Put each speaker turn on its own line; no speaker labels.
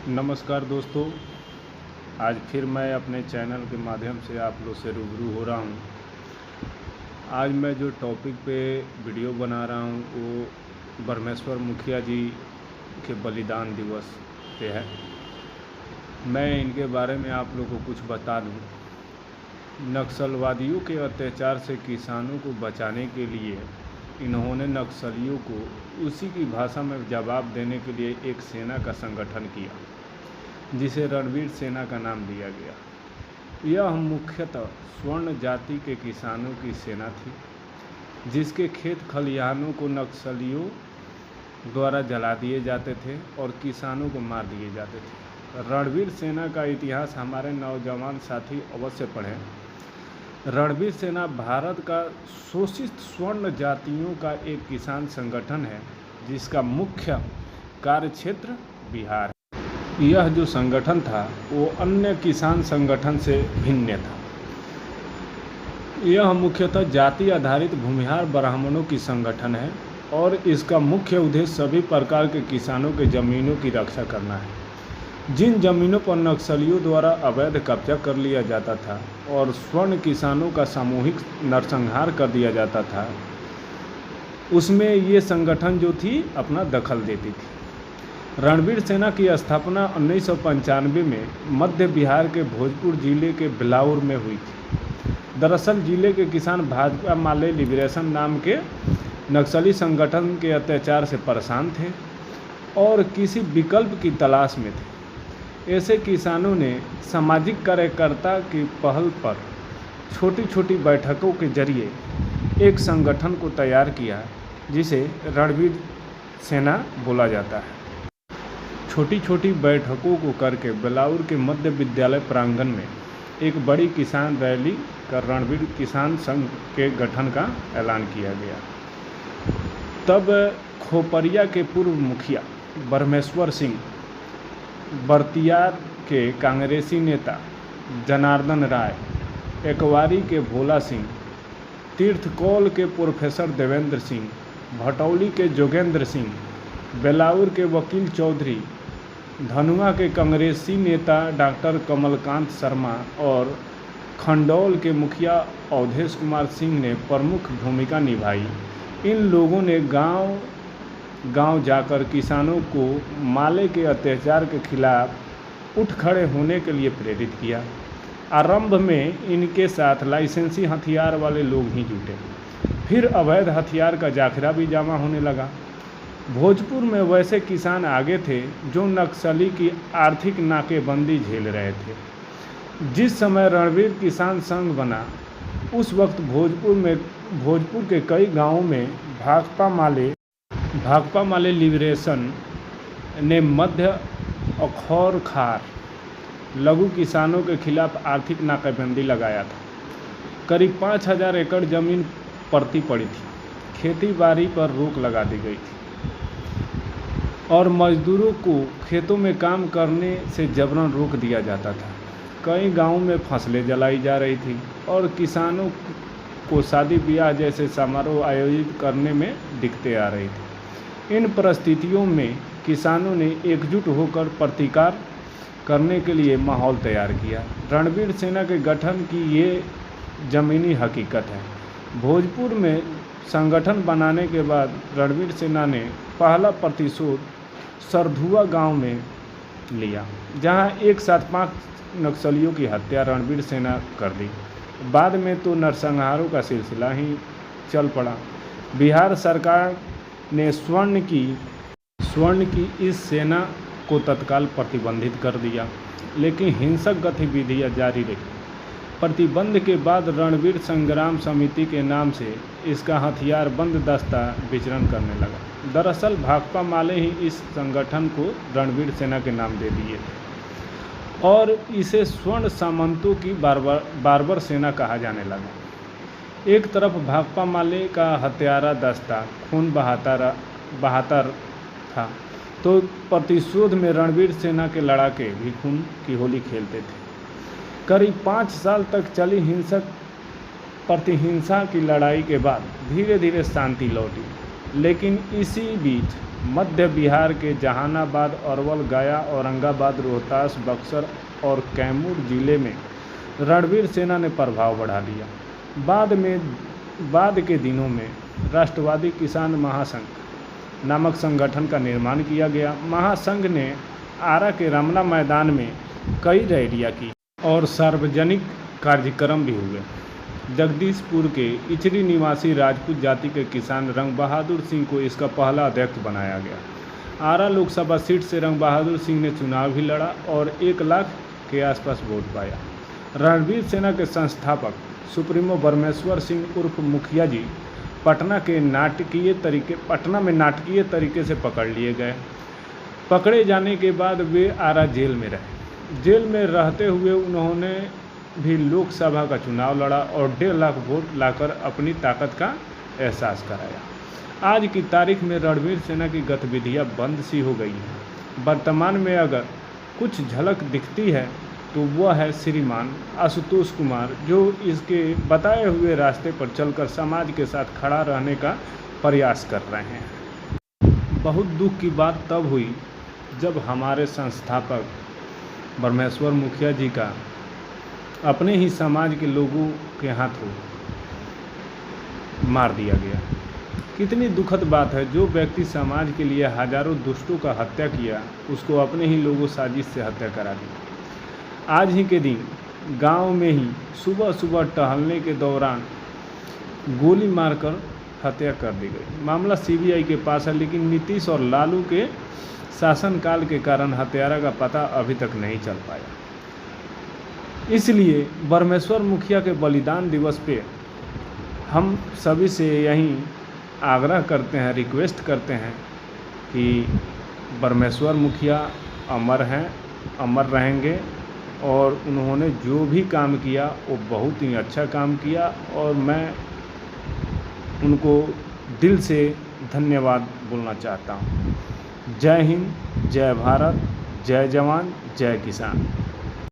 नमस्कार दोस्तों। आज फिर मैं अपने चैनल के माध्यम से आप लोग से रूबरू हो रहा हूँ। आज मैं जो टॉपिक पे वीडियो बना रहा हूँ वो ब्रह्मेश्वर मुखिया जी के बलिदान दिवस पे है। मैं इनके बारे में आप लोग को कुछ बता दूँ। नक्सलवादियों के अत्याचार से किसानों को बचाने के लिए इन्होंने नक्सलियों को उसी की भाषा में जवाब देने के लिए एक सेना का संगठन किया जिसे रणवीर सेना का नाम दिया गया। यह मुख्यतः स्वर्ण जाति के किसानों की सेना थी जिसके खेत खलिहानों को नक्सलियों द्वारा जला दिए जाते थे और किसानों को मार दिए जाते थे। रणवीर सेना का इतिहास हमारे नौजवान साथी अवश्य पढ़ें। रणवीर सेना भारत का शोषित स्वर्ण जातियों का एक किसान संगठन है जिसका मुख्य कार्यक्षेत्र बिहार है। यह जो संगठन था वो अन्य किसान संगठन से भिन्न था। यह मुख्यतः जाति आधारित भूमिहार ब्राह्मणों की संगठन है और इसका मुख्य उद्देश्य सभी प्रकार के किसानों के ज़मीनों की रक्षा करना है। जिन ज़मीनों पर नक्सलियों द्वारा अवैध कब्जा कर लिया जाता था और स्वर्ण किसानों का सामूहिक नरसंहार कर दिया जाता था उसमें ये संगठन जो थी अपना दखल देती थी। रणवीर सेना की स्थापना 1995 में मध्य बिहार के भोजपुर जिले के बिलाउर में हुई थी। दरअसल जिले के किसान भाजपा माले लिबरेशन नाम के नक्सली संगठन के अत्याचार से परेशान थे और किसी विकल्प की तलाश में थे। ऐसे किसानों ने सामाजिक कार्यकर्ता की पहल पर छोटी छोटी बैठकों के जरिए एक संगठन को तैयार किया जिसे रणवीर सेना बोला जाता है। छोटी छोटी बैठकों को करके बिलाउर के मध्य विद्यालय प्रांगण में एक बड़ी किसान रैली कर रणवीर किसान संघ के गठन का ऐलान किया गया। तब खोपरिया के पूर्व मुखिया ब्रह्मेश्वर सिंह, बर्तियार के कांग्रेसी नेता जनार्दन राय, एकवारी के भोला सिंह, तीर्थकौल के प्रोफेसर देवेंद्र सिंह, भटौली के जोगेंद्र सिंह, बेलाउर के वकील चौधरी, धनुआ के कांग्रेसी नेता डॉक्टर कमलकांत शर्मा और खंडौल के मुखिया अवधेश कुमार सिंह ने प्रमुख भूमिका निभाई। इन लोगों ने गांव गांव जाकर किसानों को माले के अत्याचार के खिलाफ उठ खड़े होने के लिए प्रेरित किया। आरंभ में इनके साथ लाइसेंसी हथियार वाले लोग ही जुटे, फिर अवैध हथियार का जाखिरा भी जमा होने लगा। भोजपुर में वैसे किसान आगे थे जो नक्सली की आर्थिक नाकेबंदी झेल रहे थे। जिस समय रणवीर किसान संघ बना उस वक्त भोजपुर के कई गांवों में भाकपा माले लिबरेशन ने मध्य अखौर खार लघु किसानों के खिलाफ आर्थिक नाकाबंदी लगाया था। करीब 5000 एकड़ जमीन पड़ती पड़ी थी। खेती बाड़ी पर रोक लगा दी गई थी और मजदूरों को खेतों में काम करने से जबरन रोक दिया जाता था। कई गांवों में फसलें जलाई जा रही थी और किसानों को शादी ब्याह जैसे समारोह आयोजित करने में दिक्कतें आ रही थी। इन परिस्थितियों में किसानों ने एकजुट होकर प्रतिकार करने के लिए माहौल तैयार किया। रणवीर सेना के गठन की ये ज़मीनी हकीकत है। भोजपुर में संगठन बनाने के बाद रणवीर सेना ने पहला प्रतिशोध सरधुआ गांव में लिया जहां एक साथ 5 नक्सलियों की हत्या रणवीर सेना कर दी। बाद में तो नरसंहारों का सिलसिला ही चल पड़ा। बिहार सरकार ने स्वर्ण की इस सेना को तत्काल प्रतिबंधित कर दिया, लेकिन हिंसक गतिविधियां जारी रही। प्रतिबंध के बाद रणवीर संग्राम समिति के नाम से इसका हथियारबंद दस्ता विचरण करने लगा। दरअसल भाकपा माले ही इस संगठन को रणवीर सेना के नाम दे दिए थे और इसे स्वर्ण सामंतों की बार्बर सेना कहा जाने लगा। एक तरफ भाकपा माले का हत्यारा दस्ता खून बहाता था तो प्रतिशोध में रणवीर सेना के लड़ाके भी खून की होली खेलते थे। करीब 5 साल तक चली हिंसक प्रतिहिंसा की लड़ाई के बाद धीरे धीरे शांति लौटी, लेकिन इसी बीच मध्य बिहार के जहानाबाद, अरवल, गया, औरंगाबाद, रोहतास, बक्सर और कैमूर जिले में रणवीर सेना ने प्रभाव बढ़ा लिया। बाद के दिनों में राष्ट्रवादी किसान महासंघ नामक संगठन का निर्माण किया गया। महासंघ ने आरा के रमना मैदान में कई रैलियां की और सार्वजनिक कार्यक्रम भी हुए। जगदीशपुर के इचरी निवासी राजपूत जाति के किसान रंग बहादुर सिंह को इसका पहला अध्यक्ष बनाया गया। आरा लोकसभा सीट से रंग बहादुर सिंह ने चुनाव भी लड़ा और 1 लाख के आसपास वोट पाया। रणवीर सेना के संस्थापक सुप्रीमो बरमेश्वर सिंह उर्फ मुखिया जी पटना में नाटकीय तरीके से पकड़ लिए गए। पकड़े जाने के बाद वे आरा जेल में रहे। जेल में रहते हुए उन्होंने भी लोकसभा का चुनाव लड़ा और 1.5 लाख वोट लाकर अपनी ताकत का एहसास कराया। आज की तारीख में रणवीर सेना की गतिविधियां बंद सी हो गई हैं। वर्तमान में अगर कुछ झलक दिखती है तो वह है श्रीमान आशुतोष कुमार, जो इसके बताए हुए रास्ते पर चलकर समाज के साथ खड़ा रहने का प्रयास कर रहे हैं। बहुत दुख की बात तब हुई जब हमारे संस्थापक बरमेश्वर मुखिया जी का अपने ही समाज के लोगों के हाथों मार दिया गया। कितनी दुखद बात है, जो व्यक्ति समाज के लिए हजारों दुष्टों का हत्या किया उसको अपने ही लोगों साजिश से हत्या करा दी। आज ही के दिन गांव में ही सुबह सुबह टहलने के दौरान गोली मारकर हत्या कर दी गई। मामला सीबीआई के पास है, लेकिन नीतीश और लालू के शासनकाल के कारण हत्यारा का पता अभी तक नहीं चल पाया। इसलिए बरमेश्वर मुखिया के बलिदान दिवस पे हम सभी से यही आग्रह करते हैं, रिक्वेस्ट करते हैं कि बरमेश्वर मुखिया अमर हैं, अमर रहेंगे और उन्होंने जो भी काम किया वो बहुत ही अच्छा काम किया और मैं उनको दिल से धन्यवाद बोलना चाहता हूँ। जय हिंद, जय भारत, जय जवान, जय किसान।